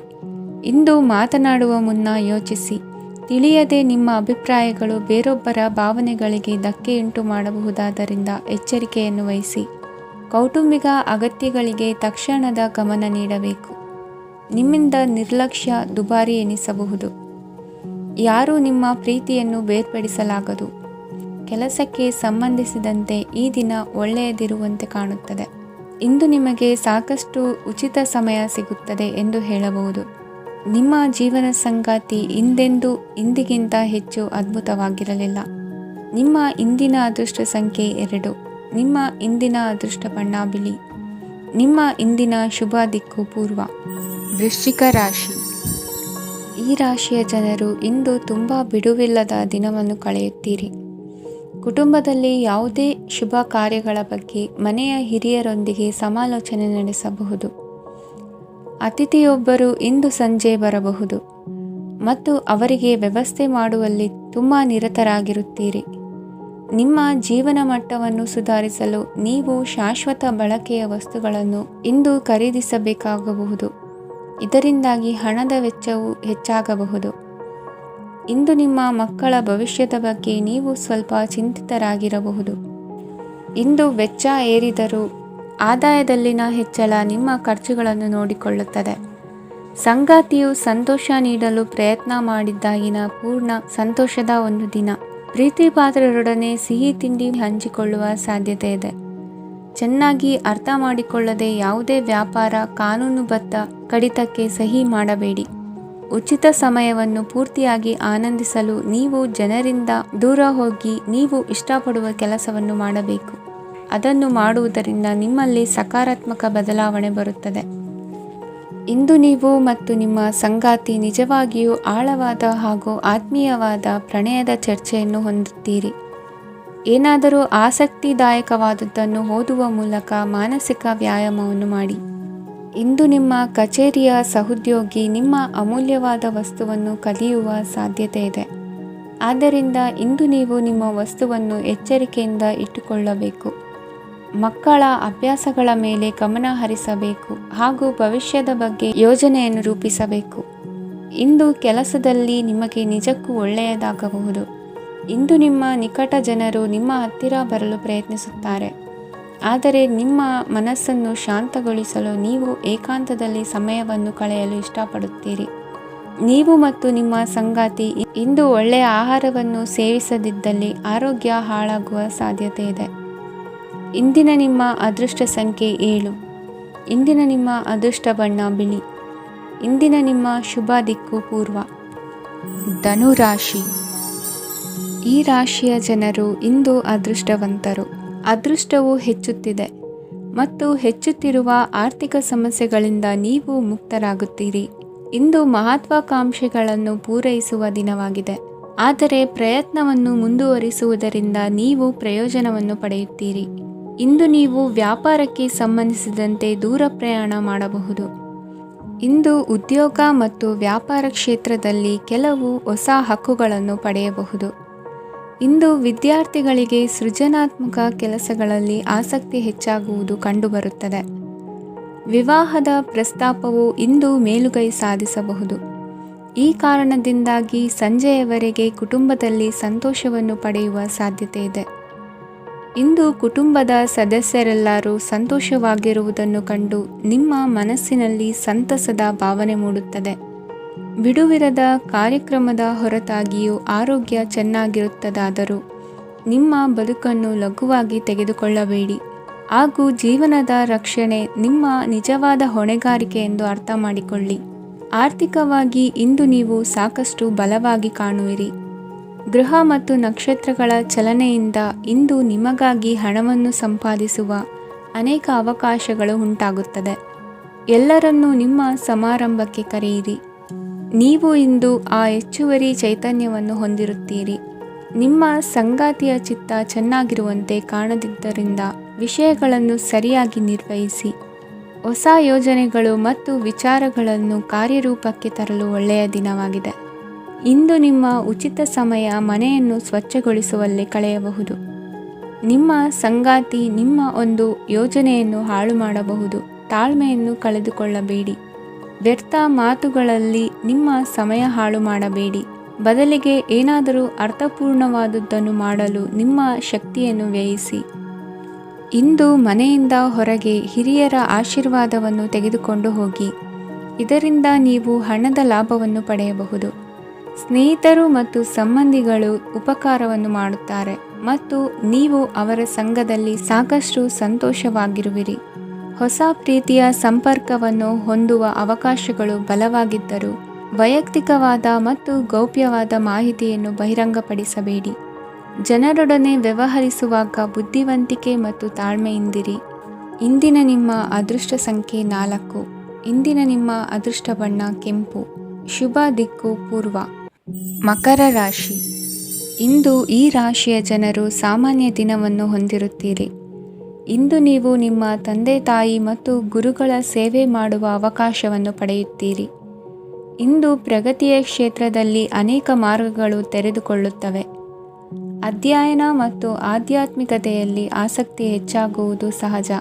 ಇಂದು ಮಾತನಾಡುವ ಮುನ್ನ ಯೋಚಿಸಿ. ತಿಳಿಯದೆ ನಿಮ್ಮ ಅಭಿಪ್ರಾಯಗಳು ಬೇರೊಬ್ಬರ ಭಾವನೆಗಳಿಗೆ ಧಕ್ಕೆಯುಂಟು ಮಾಡಬಹುದಾದ್ದರಿಂದ ಎಚ್ಚರಿಕೆಯನ್ನು ವಹಿಸಿ. ಕೌಟುಂಬಿಕ ಅಗತ್ಯಗಳಿಗೆ ತಕ್ಷಣದ ಗಮನ ನೀಡಬೇಕು. ನಿಮ್ಮಿಂದ ನಿರ್ಲಕ್ಷ್ಯ ದುಬಾರಿ ಎನಿಸಬಹುದು. ಯಾರೂ ನಿಮ್ಮ ಪ್ರೀತಿಯನ್ನು ಬೇರ್ಪಡಿಸಲಾಗದು. ಕೆಲಸಕ್ಕೆ ಸಂಬಂಧಿಸಿದಂತೆ ಈ ದಿನ ಒಳ್ಳೆಯದಿರುವಂತೆ ಕಾಣುತ್ತದೆ. ಇಂದು ನಿಮಗೆ ಸಾಕಷ್ಟು ಉಚಿತ ಸಮಯ ಸಿಗುತ್ತದೆ ಎಂದು ಹೇಳಬಹುದು. ನಿಮ್ಮ ಜೀವನ ಸಂಗಾತಿ ಇಂದಿಗಿಂತ ಹೆಚ್ಚು ಅದ್ಭುತವಾಗಿರಲಿಲ್ಲ. ನಿಮ್ಮ ಇಂದಿನ ಅದೃಷ್ಟ ಸಂಖ್ಯೆ 2. ನಿಮ್ಮ ಇಂದಿನ ಅದೃಷ್ಟ ಬಣ್ಣ ಬಿಳಿ. ನಿಮ್ಮ ಇಂದಿನ ಶುಭ ದಿಕ್ಕು ಪೂರ್ವ. ವೃಶ್ಚಿಕ ರಾಶಿ. ಈ ರಾಶಿಯ ಜನರು ಇಂದು ತುಂಬ ಬಿಡುವಿಲ್ಲದ ದಿನವನ್ನು ಕಳೆಯುತ್ತೀರಿ. ಕುಟುಂಬದಲ್ಲಿ ಯಾವುದೇ ಶುಭ ಕಾರ್ಯಗಳ ಬಗ್ಗೆ ಮನೆಯ ಹಿರಿಯರೊಂದಿಗೆ ಸಮಾಲೋಚನೆ ನಡೆಸಬಹುದು. ಅತಿಥಿಯೊಬ್ಬರು ಇಂದು ಸಂಜೆ ಬರಬಹುದು ಮತ್ತು ಅವರಿಗೆ ವ್ಯವಸ್ಥೆ ಮಾಡುವಲ್ಲಿ ತುಂಬ ನಿರತರಾಗಿರುತ್ತೀರಿ. ನಿಮ್ಮ ಜೀವನ ಮಟ್ಟವನ್ನು ಸುಧಾರಿಸಲು ನೀವು ಶಾಶ್ವತ ಬಳಕೆಯ ವಸ್ತುಗಳನ್ನು ಇಂದು ಖರೀದಿಸಬೇಕಾಗಬಹುದು. ಇದರಿಂದಾಗಿ ಹಣದ ವೆಚ್ಚವು ಹೆಚ್ಚಾಗಬಹುದು. ಇಂದು ನಿಮ್ಮ ಮಕ್ಕಳ ಭವಿಷ್ಯದ ಬಗ್ಗೆ ನೀವು ಸ್ವಲ್ಪ ಚಿಂತಿತರಾಗಿರಬಹುದು. ಇಂದು ವೆಚ್ಚ ಏರಿದರೂ ಆದಾಯದಲ್ಲಿನ ಹೆಚ್ಚಳ ನಿಮ್ಮ ಖರ್ಚುಗಳನ್ನು ನೋಡಿಕೊಳ್ಳುತ್ತದೆ. ಸಂಗಾತಿಯು ಸಂತೋಷ ನೀಡಲು ಪ್ರಯತ್ನ ಮಾಡಿದ್ದಾಗಿನ ಪೂರ್ಣ ಸಂತೋಷದ ಒಂದು ದಿನ. ಪ್ರೀತಿ ಪಾತ್ರರೊಡನೆ ಸಿಹಿ ತಿಂಡಿ ಹಂಚಿಕೊಳ್ಳುವ ಸಾಧ್ಯತೆ ಇದೆ. ಚೆನ್ನಾಗಿ ಅರ್ಥ ಮಾಡಿಕೊಳ್ಳದೆ ಯಾವುದೇ ವ್ಯಾಪಾರ ಕಾನೂನುಬದ್ಧ ಕಡಿತಕ್ಕೆ ಸಹಿ ಮಾಡಬೇಡಿ. ಉಚಿತ ಸಮಯವನ್ನು ಪೂರ್ತಿಯಾಗಿ ಆನಂದಿಸಲು ನೀವು ಜನರಿಂದ ದೂರ ಹೋಗಿ ನೀವು ಇಷ್ಟಪಡುವ ಕೆಲಸವನ್ನು ಮಾಡಬೇಕು. ಅದನ್ನು ಮಾಡುವುದರಿಂದ ನಿಮ್ಮಲ್ಲಿ ಸಕಾರಾತ್ಮಕ ಬದಲಾವಣೆ ಬರುತ್ತದೆ. ಇಂದು ನೀವು ಮತ್ತು ನಿಮ್ಮ ಸಂಗಾತಿ ನಿಜವಾಗಿಯೂ ಆಳವಾದ ಹಾಗೂ ಆತ್ಮೀಯವಾದ ಪ್ರಣಯದ ಚರ್ಚೆಯನ್ನು ಹೊಂದುತ್ತೀರಿ. ಏನಾದರೂ ಆಸಕ್ತಿದಾಯಕವಾದದ್ದನ್ನು ಓದುವ ಮೂಲಕ ಮಾನಸಿಕ ವ್ಯಾಯಾಮವನ್ನು ಮಾಡಿ. ಇಂದು ನಿಮ್ಮ ಕಚೇರಿಯ ಸಹೋದ್ಯೋಗಿ ನಿಮ್ಮ ಅಮೂಲ್ಯವಾದ ವಸ್ತುವನ್ನು ಕದಿಯುವ ಸಾಧ್ಯತೆ ಇದೆ. ಆದ್ದರಿಂದ ಇಂದು ನೀವು ನಿಮ್ಮ ವಸ್ತುವನ್ನು ಎಚ್ಚರಿಕೆಯಿಂದ ಇಟ್ಟುಕೊಳ್ಳಬೇಕು. ಮಕ್ಕಳ ಅಭ್ಯಾಸಗಳ ಮೇಲೆ ಗಮನ ಹರಿಸಬೇಕು ಹಾಗೂ ಭವಿಷ್ಯದ ಬಗ್ಗೆ ಯೋಜನೆಯನ್ನು ರೂಪಿಸಬೇಕು. ಇಂದು ಕೆಲಸದಲ್ಲಿ ನಿಮಗೆ ನಿಜಕ್ಕೂ ಒಳ್ಳೆಯದಾಗಬಹುದು. ಇಂದು ನಿಮ್ಮ ನಿಕಟ ಜನರು ನಿಮ್ಮ ಹತ್ತಿರ ಬರಲು ಪ್ರಯತ್ನಿಸುತ್ತಾರೆ. ಆದರೆ ನಿಮ್ಮ ಮನಸ್ಸನ್ನು ಶಾಂತಗೊಳಿಸಲು ನೀವು ಏಕಾಂತದಲ್ಲಿ ಸಮಯವನ್ನು ಕಳೆಯಲು ಇಷ್ಟಪಡುತ್ತೀರಿ. ನೀವು ಮತ್ತು ನಿಮ್ಮ ಸಂಗಾತಿ ಇಂದು ಒಳ್ಳೆಯ ಆಹಾರವನ್ನು ಸೇವಿಸದಿದ್ದಲ್ಲಿ ಆರೋಗ್ಯ ಹಾಳಾಗುವ ಸಾಧ್ಯತೆ ಇದೆ. ಇಂದಿನ ನಿಮ್ಮ ಅದೃಷ್ಟ ಸಂಖ್ಯೆ 7. ಇಂದಿನ ನಿಮ್ಮ ಅದೃಷ್ಟ ಬಣ್ಣ ಬಿಳಿ. ಇಂದಿನ ನಿಮ್ಮ ಶುಭ ದಿಕ್ಕು ಪೂರ್ವ. ಧನುರಾಶಿ. ಈ ರಾಶಿಯ ಜನರು ಇಂದು ಅದೃಷ್ಟವಂತರು. ಅದೃಷ್ಟವು ಹೆಚ್ಚುತ್ತಿದೆ ಮತ್ತು ಹೆಚ್ಚುತ್ತಿರುವ ಆರ್ಥಿಕ ಸಮಸ್ಯೆಗಳಿಂದ ನೀವು ಮುಕ್ತರಾಗುತ್ತೀರಿ. ಇಂದು ಮಹತ್ವಾಕಾಂಕ್ಷೆಗಳನ್ನು ಪೂರೈಸುವ ದಿನವಾಗಿದೆ. ಆದರೆ ಪ್ರಯತ್ನವನ್ನು ಮುಂದುವರಿಸುವುದರಿಂದ ನೀವು ಪ್ರಯೋಜನವನ್ನು ಪಡೆಯುತ್ತೀರಿ. ಇಂದು ನೀವು ವ್ಯಾಪಾರಕ್ಕೆ ಸಂಬಂಧಿಸಿದಂತೆ ದೂರ ಪ್ರಯಾಣ ಮಾಡಬಹುದು. ಇಂದು ಉದ್ಯೋಗ ಮತ್ತು ವ್ಯಾಪಾರ ಕ್ಷೇತ್ರದಲ್ಲಿ ಕೆಲವು ಹೊಸ ಹಕ್ಕುಗಳನ್ನು ಪಡೆಯಬಹುದು. ಇಂದು ವಿದ್ಯಾರ್ಥಿಗಳಿಗೆ ಸೃಜನಾತ್ಮಕ ಕೆಲಸಗಳಲ್ಲಿ ಆಸಕ್ತಿ ಹೆಚ್ಚಾಗುವುದು ಕಂಡುಬರುತ್ತದೆ. ವಿವಾಹದ ಪ್ರಸ್ತಾಪವು ಇಂದು ಮೇಲುಗೈ ಸಾಧಿಸಬಹುದು. ಈ ಕಾರಣದಿಂದಾಗಿ ಸಂಜೆಯವರೆಗೆ ಕುಟುಂಬದಲ್ಲಿ ಸಂತೋಷವನ್ನು ಪಡೆಯುವ ಸಾಧ್ಯತೆ ಇದೆ. ಇಂದು ಕುಟುಂಬದ ಸದಸ್ಯರೆಲ್ಲರೂ ಸಂತೋಷವಾಗಿರುವುದನ್ನು ಕಂಡು ನಿಮ್ಮ ಮನಸ್ಸಿನಲ್ಲಿ ಸಂತಸದ ಭಾವನೆ ಮೂಡುತ್ತದೆ. ಬಿಡುವಿರದ ಕಾರ್ಯಕ್ರಮದ ಹೊರತಾಗಿಯೂ ಆರೋಗ್ಯ ಚೆನ್ನಾಗಿರುತ್ತದಾದರೂ ನಿಮ್ಮ ಬದುಕನ್ನು ಲಘುವಾಗಿ ತೆಗೆದುಕೊಳ್ಳಬೇಡಿ ಹಾಗೂ ಜೀವನದ ರಕ್ಷಣೆ ನಿಮ್ಮ ನಿಜವಾದ ಹೊಣೆಗಾರಿಕೆ ಎಂದು ಅರ್ಥ ಮಾಡಿಕೊಳ್ಳಿ. ಆರ್ಥಿಕವಾಗಿ ಇಂದು ನೀವು ಸಾಕಷ್ಟು ಬಲವಾಗಿ ಕಾಣುವಿರಿ. ಗ್ರಹ ಮತ್ತು ನಕ್ಷತ್ರಗಳ ಚಲನೆಯಿಂದ ಇಂದು ನಿಮಗಾಗಿ ಹಣವನ್ನು ಸಂಪಾದಿಸುವ ಅನೇಕ ಅವಕಾಶಗಳು ಉಂಟಾಗುತ್ತದೆ. ಎಲ್ಲರನ್ನೂ ನಿಮ್ಮ ಸಮಾರಂಭಕ್ಕೆ ಕರೆಯಿರಿ. ನೀವು ಇಂದು ಆ ಹೆಚ್ಚುವರಿ ಚೈತನ್ಯವನ್ನು ಹೊಂದಿರುತ್ತೀರಿ. ನಿಮ್ಮ ಸಂಗಾತಿಯ ಚಿತ್ತ ಚೆನ್ನಾಗಿರುವಂತೆ ಕಾಣದಿದ್ದರಿಂದ ವಿಷಯಗಳನ್ನು ಸರಿಯಾಗಿ ನಿರ್ವಹಿಸಿ. ಹೊಸ ಯೋಜನೆಗಳು ಮತ್ತು ವಿಚಾರಗಳನ್ನು ಕಾರ್ಯರೂಪಕ್ಕೆ ತರಲು ಒಳ್ಳೆಯ ದಿನವಾಗಿದೆ. ಇಂದು ನಿಮ್ಮ ಉಚಿತ ಸಮಯ ಮನೆಯನ್ನು ಸ್ವಚ್ಛಗೊಳಿಸುವಲ್ಲಿ ಕಳೆಯಬಹುದು. ನಿಮ್ಮ ಸಂಗಾತಿ ನಿಮ್ಮ ಒಂದು ಯೋಜನೆಯನ್ನು ಹಾಳು ಮಾಡಬಹುದು. ತಾಳ್ಮೆಯನ್ನು ಕಳೆದುಕೊಳ್ಳಬೇಡಿ. ವ್ಯರ್ಥ ಮಾತುಗಳಲ್ಲಿ ನಿಮ್ಮ ಸಮಯ ಹಾಳು ಮಾಡಬೇಡಿ. ಬದಲಿಗೆ ಏನಾದರೂ ಅರ್ಥಪೂರ್ಣವಾದುದನ್ನು ಮಾಡಲು ನಿಮ್ಮ ಶಕ್ತಿಯನ್ನು ವ್ಯಯಿಸಿ. ಇಂದು ಮನೆಯಿಂದ ಹೊರಗೆ ಹಿರಿಯರ ಆಶೀರ್ವಾದವನ್ನು ತೆಗೆದುಕೊಂಡು ಹೋಗಿ. ಇದರಿಂದ ನೀವು ಹಣದ ಲಾಭವನ್ನು ಪಡೆಯಬಹುದು. ಸ್ನೇಹಿತರು ಮತ್ತು ಸಂಬಂಧಿಗಳು ಉಪಕಾರವನ್ನು ಮಾಡುತ್ತಾರೆ ಮತ್ತು ನೀವು ಅವರ ಸಂಘದಲ್ಲಿ ಸಾಕಷ್ಟು ಸಂತೋಷವಾಗಿರುವಿರಿ. ಹೊಸ ಪ್ರೀತಿಯ ಸಂಪರ್ಕವನ್ನು ಹೊಂದುವ ಅವಕಾಶಗಳು ಬಲವಾಗಿದ್ದರೂ ವೈಯಕ್ತಿಕವಾದ ಮತ್ತು ಗೌಪ್ಯವಾದ ಮಾಹಿತಿಯನ್ನು ಬಹಿರಂಗಪಡಿಸಬೇಡಿ. ಜನರೊಡನೆ ವ್ಯವಹರಿಸುವಾಗ ಬುದ್ಧಿವಂತಿಕೆ ಮತ್ತು ತಾಳ್ಮೆಯಿಂದಿರಿ. ಇಂದಿನ ನಿಮ್ಮ ಅದೃಷ್ಟ ಸಂಖ್ಯೆ 4. ಇಂದಿನ ನಿಮ್ಮ ಅದೃಷ್ಟ ಬಣ್ಣ ಕೆಂಪು. ಶುಭ ದಿಕ್ಕು ಪೂರ್ವ. ಮಕರ ರಾಶಿ. ಇಂದು ಈ ರಾಶಿಯ ಜನರು ಸಾಮಾನ್ಯ ದಿನವನ್ನು ಹೊಂದಿರುತ್ತೀರಿ. ಇಂದು ನೀವು ನಿಮ್ಮ ತಂದೆ ತಾಯಿ ಮತ್ತು ಗುರುಗಳ ಸೇವೆ ಮಾಡುವ ಅವಕಾಶವನ್ನು ಪಡೆಯುತ್ತೀರಿ. ಇಂದು ಪ್ರಗತಿಯ ಕ್ಷೇತ್ರದಲ್ಲಿ ಅನೇಕ ಮಾರ್ಗಗಳು ತೆರೆದುಕೊಳ್ಳುತ್ತವೆ. ಅಧ್ಯಯನ ಮತ್ತು ಆಧ್ಯಾತ್ಮಿಕತೆಯಲ್ಲಿ ಆಸಕ್ತಿ ಹೆಚ್ಚಾಗುವುದು ಸಹಜ.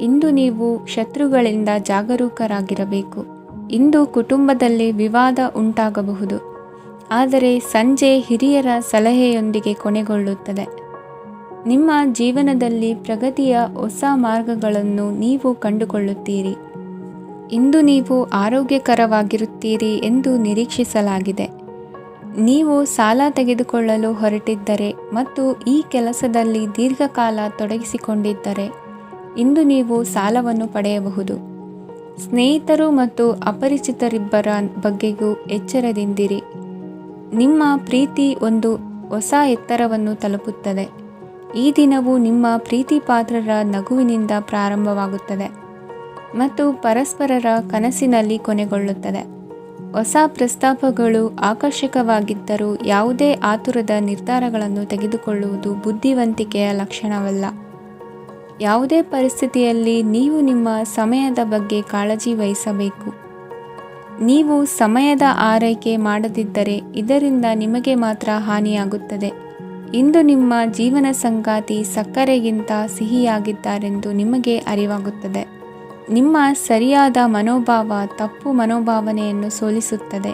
ಇಂದು ನೀವು ಶತ್ರುಗಳಿಂದ ಜಾಗರೂಕರಾಗಿರಬೇಕು. ಇಂದು ಕುಟುಂಬದಲ್ಲಿ ವಿವಾದ ಉಂಟಾಗಬಹುದು, ಆದರೆ ಸಂಜೆ ಹಿರಿಯರ ಸಲಹೆಯೊಂದಿಗೆ ಕೊನೆಗೊಳ್ಳುತ್ತದೆ. ನಿಮ್ಮ ಜೀವನದಲ್ಲಿ ಪ್ರಗತಿಯ ಹೊಸ ಮಾರ್ಗಗಳನ್ನು ನೀವು ಕಂಡುಕೊಳ್ಳುತ್ತೀರಿ. ಇಂದು ನೀವು ಆರೋಗ್ಯಕರವಾಗಿರುತ್ತೀರಿ ಎಂದು ನಿರೀಕ್ಷಿಸಲಾಗಿದೆ. ನೀವು ಸಾಲ ತೆಗೆದುಕೊಳ್ಳಲು ಹೊರಟಿದ್ದರೆ ಮತ್ತು ಈ ಕೆಲಸದಲ್ಲಿ ದೀರ್ಘಕಾಲ ತೊಡಗಿಸಿಕೊಂಡಿದ್ದರೆ ಇಂದು ನೀವು ಸಾಲವನ್ನು ಪಡೆಯಬಹುದು. ಸ್ನೇಹಿತರು ಮತ್ತು ಅಪರಿಚಿತರಿಬ್ಬರ ಬಗ್ಗೆಯೂ ಎಚ್ಚರದಿಂದಿರಿ. ನಿಮ್ಮ ಪ್ರೀತಿ ಒಂದು ಹೊಸ ಎತ್ತರವನ್ನು ತಲುಪುತ್ತದೆ. ಈ ದಿನವು ನಿಮ್ಮ ಪ್ರೀತಿ ಪಾತ್ರರ ನಗುವಿನಿಂದ ಪ್ರಾರಂಭವಾಗುತ್ತದೆ ಮತ್ತು ಪರಸ್ಪರರ ಕನಸಿನಲ್ಲಿ ಕೊನೆಗೊಳ್ಳುತ್ತದೆ. ಹೊಸ ಪ್ರಸ್ತಾಪಗಳು ಆಕರ್ಷಕವಾಗಿದ್ದರೂ ಯಾವುದೇ ಆತುರದ ನಿರ್ಧಾರಗಳನ್ನು ತೆಗೆದುಕೊಳ್ಳುವುದು ಬುದ್ಧಿವಂತಿಕೆಯ ಲಕ್ಷಣವಲ್ಲ. ಯಾವುದೇ ಪರಿಸ್ಥಿತಿಯಲ್ಲಿ ನೀವು ನಿಮ್ಮ ಸಮಯದ ಬಗ್ಗೆ ಕಾಳಜಿ ವಹಿಸಬೇಕು. ನೀವು ಸಮಯದ ಆರೈಕೆ ಮಾಡದಿದ್ದರೆ ಇದರಿಂದ ನಿಮಗೆ ಮಾತ್ರ ಹಾನಿಯಾಗುತ್ತದೆ. ಇಂದು ನಿಮ್ಮ ಜೀವನ ಸಂಗಾತಿ ಸಕ್ಕರೆಗಿಂತ ಸಿಹಿಯಾಗಿದ್ದಾರೆಂದು ನಿಮಗೆ ಅರಿವಾಗುತ್ತದೆ. ನಿಮ್ಮ ಸರಿಯಾದ ಮನೋಭಾವ ತಪ್ಪು ಮನೋಭಾವನೆಯನ್ನು ಸೋಲಿಸುತ್ತದೆ.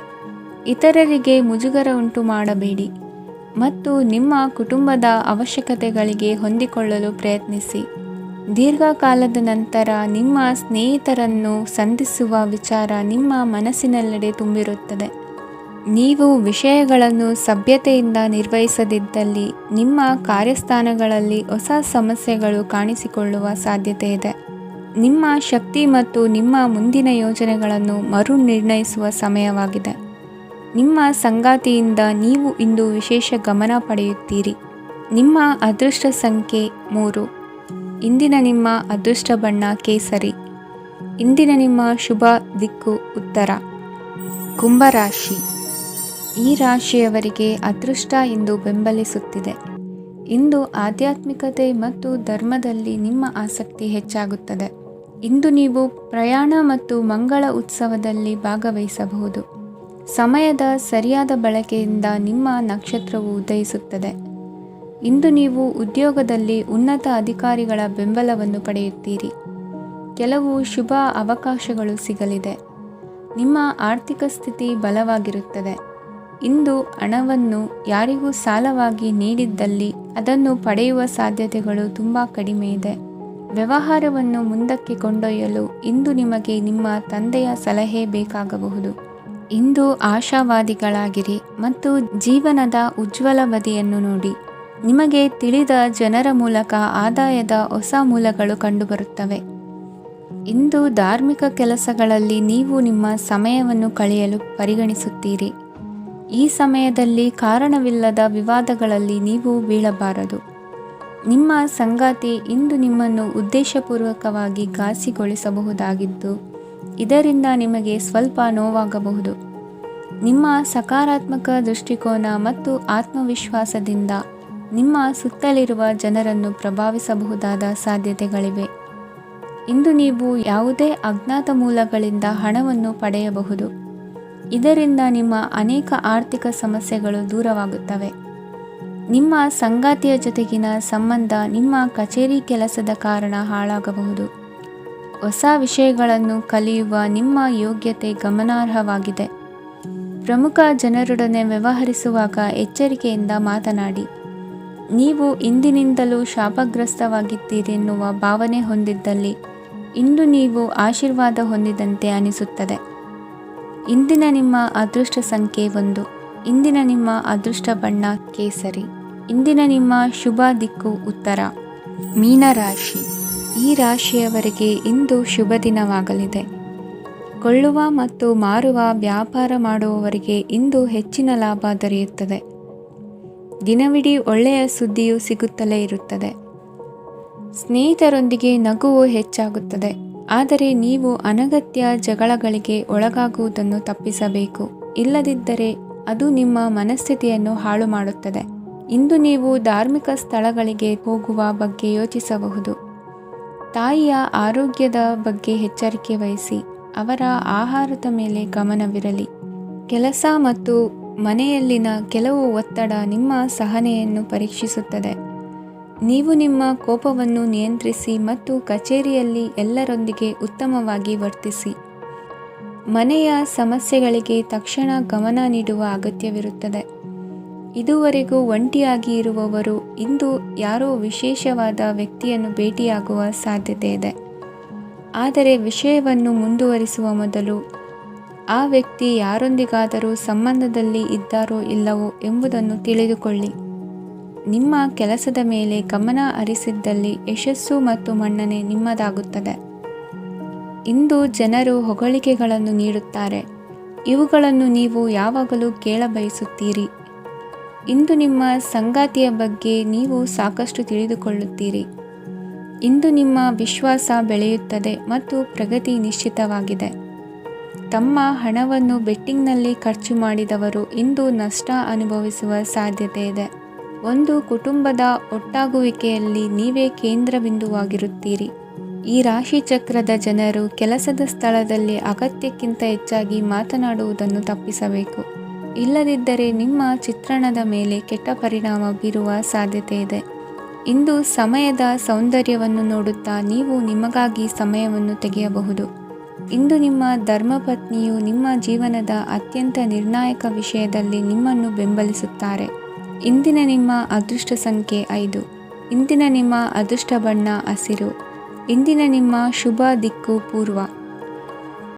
ಇತರರಿಗೆ ಮುಜುಗರ ಉಂಟು ಮಾಡಬೇಡಿ ಮತ್ತು ನಿಮ್ಮ ಕುಟುಂಬದ ಅವಶ್ಯಕತೆಗಳಿಗೆ ಹೊಂದಿಕೊಳ್ಳಲು ಪ್ರಯತ್ನಿಸಿ. ದೀರ್ಘಕಾಲದ ನಂತರ ನಿಮ್ಮ ಸ್ನೇಹಿತರನ್ನು ಸಂಧಿಸುವ ವಿಚಾರ ನಿಮ್ಮ ಮನಸ್ಸಿನೆಲ್ಲೆಡೆ ತುಂಬಿರುತ್ತದೆ. ನೀವು ವಿಷಯಗಳನ್ನು ಸಭ್ಯತೆಯಿಂದ ನಿರ್ವಹಿಸದಿದ್ದಲ್ಲಿ ನಿಮ್ಮ ಕಾರ್ಯಸ್ಥಾನಗಳಲ್ಲಿ ಹೊಸ ಸಮಸ್ಯೆಗಳು ಕಾಣಿಸಿಕೊಳ್ಳುವ ಸಾಧ್ಯತೆ ಇದೆ. ನಿಮ್ಮ ಶಕ್ತಿ ಮತ್ತು ನಿಮ್ಮ ಮುಂದಿನ ಯೋಜನೆಗಳನ್ನು ಮರು ನಿರ್ಣಯಿಸುವ ಸಮಯವಾಗಿದೆ. ನಿಮ್ಮ ಸಂಗಾತಿಯಿಂದ ನೀವು ಇಂದು ವಿಶೇಷ ಗಮನ ಪಡೆಯುತ್ತೀರಿ. ನಿಮ್ಮ ಅದೃಷ್ಟ ಸಂಖ್ಯೆ 3. ಇಂದಿನ ನಿಮ್ಮ ಅದೃಷ್ಟ ಬಣ್ಣ ಕೇಸರಿ. ಇಂದಿನ ನಿಮ್ಮ ಶುಭ ದಿಕ್ಕು ಉತ್ತರ. ಕುಂಭರಾಶಿ. ಈ ರಾಶಿಯವರಿಗೆ ಅದೃಷ್ಟ ಇಂದು ಬೆಂಬಲಿಸುತ್ತಿದೆ. ಇಂದು ಆಧ್ಯಾತ್ಮಿಕತೆ ಮತ್ತು ಧರ್ಮದಲ್ಲಿ ನಿಮ್ಮ ಆಸಕ್ತಿ ಹೆಚ್ಚಾಗುತ್ತದೆ. ಇಂದು ನೀವು ಪ್ರಯಾಣ ಮತ್ತು ಮಂಗಳ ಉತ್ಸವದಲ್ಲಿ ಭಾಗವಹಿಸಬಹುದು. ಸಮಯದ ಸರಿಯಾದ ಬಳಕೆಯಿಂದ ನಿಮ್ಮ ನಕ್ಷತ್ರವು ಉದಯಿಸುತ್ತದೆ. ಇಂದು ನೀವು ಉದ್ಯೋಗದಲ್ಲಿ ಉನ್ನತ ಅಧಿಕಾರಿಗಳ ಬೆಂಬಲವನ್ನು ಪಡೆಯುತ್ತೀರಿ. ಕೆಲವು ಶುಭ ಅವಕಾಶಗಳು ಸಿಗಲಿದೆ. ನಿಮ್ಮ ಆರ್ಥಿಕ ಸ್ಥಿತಿ ಬಲವಾಗಿರುತ್ತದೆ. ಇಂದು ಹಣವನ್ನು ಯಾರಿಗೂ ಸಾಲವಾಗಿ ನೀಡಿದ್ದಲ್ಲಿ ಅದನ್ನು ಪಡೆಯುವ ಸಾಧ್ಯತೆಗಳು ತುಂಬ ಕಡಿಮೆ ಇದೆ. ವ್ಯವಹಾರವನ್ನು ಮುಂದಕ್ಕೆ ಕೊಂಡೊಯ್ಯಲು ಇಂದು ನಿಮಗೆ ನಿಮ್ಮ ತಂದೆಯ ಸಲಹೆ ಬೇಕಾಗಬಹುದು. ಇಂದು ಆಶಾವಾದಿಗಳಾಗಿರಿ ಮತ್ತು ಜೀವನದ ಉಜ್ವಲ ಬದಿಯನ್ನು ನೋಡಿ. ನಿಮಗೆ ತಿಳಿದ ಜನರ ಮೂಲಕ ಆದಾಯದ ಹೊಸ ಮೂಲಗಳು ಕಂಡುಬರುತ್ತವೆ. ಇಂದು ಧಾರ್ಮಿಕ ಕೆಲಸಗಳಲ್ಲಿ ನೀವು ನಿಮ್ಮ ಸಮಯವನ್ನು ಕಳೆಯಲು ಪರಿಗಣಿಸುತ್ತೀರಿ. ಈ ಸಮಯದಲ್ಲಿ ಕಾರಣವಿಲ್ಲದ ವಿವಾದಗಳಲ್ಲಿ ನೀವು ಬೀಳಬಾರದು. ನಿಮ್ಮ ಸಂಗಾತಿ ಇಂದು ನಿಮ್ಮನ್ನು ಉದ್ದೇಶಪೂರ್ವಕವಾಗಿ ಘಾಸಿಗೊಳಿಸಬಹುದಾಗಿದ್ದು ಇದರಿಂದ ನಿಮಗೆ ಸ್ವಲ್ಪ ನೋವಾಗಬಹುದು. ನಿಮ್ಮ ಸಕಾರಾತ್ಮಕ ದೃಷ್ಟಿಕೋನ ಮತ್ತು ಆತ್ಮವಿಶ್ವಾಸದಿಂದ ನಿಮ್ಮ ಸುತ್ತಲಿರುವ ಜನರನ್ನು ಪ್ರಭಾವಿಸಬಹುದಾದ ಸಾಧ್ಯತೆಗಳಿವೆ. ಇಂದು ನೀವು ಯಾವುದೇ ಅಜ್ಞಾತ ಮೂಲಗಳಿಂದ ಹಣವನ್ನು ಪಡೆಯಬಹುದು. ಇದರಿಂದ ನಿಮ್ಮ ಅನೇಕ ಆರ್ಥಿಕ ಸಮಸ್ಯೆಗಳು ದೂರವಾಗುತ್ತವೆ. ನಿಮ್ಮ ಸಂಗಾತಿಯ ಜೊತೆಗಿನ ಸಂಬಂಧ ನಿಮ್ಮ ಕಚೇರಿ ಕೆಲಸದ ಕಾರಣ ಹಾಳಾಗಬಹುದು. ಹೊಸ ವಿಷಯಗಳನ್ನು ಕಲಿಯುವ ನಿಮ್ಮ ಯೋಗ್ಯತೆ ಗಮನಾರ್ಹವಾಗಿದೆ. ಪ್ರಮುಖ ಜನರೊಡನೆ ವ್ಯವಹರಿಸುವಾಗ ಎಚ್ಚರಿಕೆಯಿಂದ ಮಾತನಾಡಿ. ನೀವು ಇಂದಿನಿಂದಲೂ ಶಾಪಗ್ರಸ್ತವಾಗಿದ್ದೀರೆನ್ನುವ ಭಾವನೆ ಹೊಂದಿದ್ದಲ್ಲಿ ಇಂದು ನೀವು ಆಶೀರ್ವಾದ ಹೊಂದಿದಂತೆ ಅನಿಸುತ್ತದೆ. ಇಂದಿನ ನಿಮ್ಮ ಅದೃಷ್ಟ ಸಂಖ್ಯೆ 1. ಇಂದಿನ ನಿಮ್ಮ ಅದೃಷ್ಟ ಬಣ್ಣ ಕೇಸರಿ. ಇಂದಿನ ನಿಮ್ಮ ಶುಭ ದಿಕ್ಕು ಉತ್ತರ. ಮೀನರಾಶಿ. ಈ ರಾಶಿಯವರಿಗೆ ಇಂದು ಶುಭ ದಿನವಾಗಲಿದೆ. ಕೊಳ್ಳುವ ಮತ್ತು ಮಾರುವ ವ್ಯಾಪಾರ ಮಾಡುವವರಿಗೆ ಇಂದು ಹೆಚ್ಚಿನ ಲಾಭ ದೊರೆಯುತ್ತದೆ. ದಿನವಿಡೀ ಒಳ್ಳೆಯ ಸುದ್ದಿಯು ಸಿಗುತ್ತಲೇ ಇರುತ್ತದೆ. ಸ್ನೇಹಿತರೊಂದಿಗೆ ನಗುವು ಹೆಚ್ಚಾಗುತ್ತದೆ. ಆದರೆ ನೀವು ಅನಗತ್ಯ ಜಗಳಗಳಿಗೆ ಒಳಗಾಗುವುದನ್ನು ತಪ್ಪಿಸಬೇಕು. ಇಲ್ಲದಿದ್ದರೆ ಅದು ನಿಮ್ಮ ಮನಸ್ಥಿತಿಯನ್ನು ಹಾಳು ಮಾಡುತ್ತದೆ. ಇಂದು ನೀವು ಧಾರ್ಮಿಕ ಸ್ಥಳಗಳಿಗೆ ಹೋಗುವ ಬಗ್ಗೆ ಯೋಚಿಸಬಹುದು. ತಾಯಿಯ ಆರೋಗ್ಯದ ಬಗ್ಗೆ ಎಚ್ಚರಿಕೆ ವಹಿಸಿ. ಅವರ ಆಹಾರದ ಮೇಲೆ ಗಮನವಿರಲಿ. ಕೆಲಸ ಮತ್ತು ಮನೆಯಲ್ಲಿನ ಕೆಲವು ಒತ್ತಡ ನಿಮ್ಮ ಸಹನೆಯನ್ನು ಪರೀಕ್ಷಿಸುತ್ತದೆ. ನೀವು ನಿಮ್ಮ ಕೋಪವನ್ನು ನಿಯಂತ್ರಿಸಿ ಮತ್ತು ಕಚೇರಿಯಲ್ಲಿ ಎಲ್ಲರೊಂದಿಗೆ ಉತ್ತಮವಾಗಿ ವರ್ತಿಸಿ. ಮನೆಯ ಸಮಸ್ಯೆಗಳಿಗೆ ತಕ್ಷಣ ಗಮನ ನೀಡುವ ಅಗತ್ಯವಿರುತ್ತದೆ. ಇದುವರೆಗೂ ಒಂಟಿಯಾಗಿ ಇರುವವರು ಇಂದು ಯಾರೋ ವಿಶೇಷವಾದ ವ್ಯಕ್ತಿಯನ್ನು ಭೇಟಿಯಾಗುವ ಸಾಧ್ಯತೆ ಇದೆ. ಆದರೆ ವಿಷಯವನ್ನು ಮುಂದುವರಿಸುವ ಮೊದಲು ಆ ವ್ಯಕ್ತಿ ಯಾರೊಂದಿಗಾದರೂ ಸಂಬಂಧದಲ್ಲಿ ಇದ್ದಾರೋ ಇಲ್ಲವೋ ಎಂಬುದನ್ನು ತಿಳಿದುಕೊಳ್ಳಿ. ನಿಮ್ಮ ಕೆಲಸದ ಮೇಲೆ ಗಮನ ಹರಿಸಿದ್ದಲ್ಲಿ ಯಶಸ್ಸು ಮತ್ತು ಮನ್ನಣೆ ನಿಮ್ಮದಾಗುತ್ತದೆ. ಇಂದು ಜನರು ಹೊಗಳಿಕೆಗಳನ್ನು ನೀಡುತ್ತಾರೆ. ಇವುಗಳನ್ನು ನೀವು ಯಾವಾಗಲೂ ಕೇಳಬಯಸುತ್ತೀರಿ. ಇಂದು ನಿಮ್ಮ ಸಂಗಾತಿಯ ಬಗ್ಗೆ ನೀವು ಸಾಕಷ್ಟು ತಿಳಿದುಕೊಳ್ಳುತ್ತೀರಿ. ಇಂದು ನಿಮ್ಮ ವಿಶ್ವಾಸ ಬೆಳೆಯುತ್ತದೆ ಮತ್ತು ಪ್ರಗತಿ ನಿಶ್ಚಿತವಾಗಿದೆ. ತಮ್ಮ ಹಣವನ್ನು ಬೆಟ್ಟಿಂಗ್ನಲ್ಲಿ ಖರ್ಚು ಮಾಡಿದವರು ಇಂದು ನಷ್ಟ ಅನುಭವಿಸುವ ಸಾಧ್ಯತೆ ಇದೆ. ಒಂದು ಕುಟುಂಬದ ಒಟ್ಟಾಗುವಿಕೆಯಲ್ಲಿ ನೀವೇ ಕೇಂದ್ರಬಿಂದುವಾಗಿರುತ್ತೀರಿ. ಈ ರಾಶಿ ಚಕ್ರದ ಜನರು ಕೆಲಸದ ಸ್ಥಳದಲ್ಲಿ ಅಗತ್ಯಕ್ಕಿಂತ ಹೆಚ್ಚಾಗಿ ಮಾತನಾಡುವುದನ್ನು ತಪ್ಪಿಸಬೇಕು. ಇಲ್ಲದಿದ್ದರೆ ನಿಮ್ಮ ಚಿತ್ರಣದ ಮೇಲೆ ಕೆಟ್ಟ ಪರಿಣಾಮ ಬೀರುವ ಸಾಧ್ಯತೆ ಇದೆ. ಇಂದು ಸಮಯದ ಸೌಂದರ್ಯವನ್ನು ನೋಡುತ್ತಾ ನೀವು ನಿಮಗಾಗಿ ಸಮಯವನ್ನು ತೆಗೆಯಬಹುದು. ಇಂದು ನಿಮ್ಮ ಧರ್ಮಪತ್ನಿಯು ನಿಮ್ಮ ಜೀವನದ ಅತ್ಯಂತ ನಿರ್ಣಾಯಕ ವಿಷಯದಲ್ಲಿ ನಿಮ್ಮನ್ನು ಬೆಂಬಲಿಸುತ್ತಾರೆ. ಇಂದಿನ ನಿಮ್ಮ ಅದೃಷ್ಟ ಸಂಖ್ಯೆ 5. ಇಂದಿನ ನಿಮ್ಮ ಅದೃಷ್ಟ ಬಣ್ಣ ಹಸಿರು. ಇಂದಿನ ನಿಮ್ಮ ಶುಭ ದಿಕ್ಕು ಪೂರ್ವ.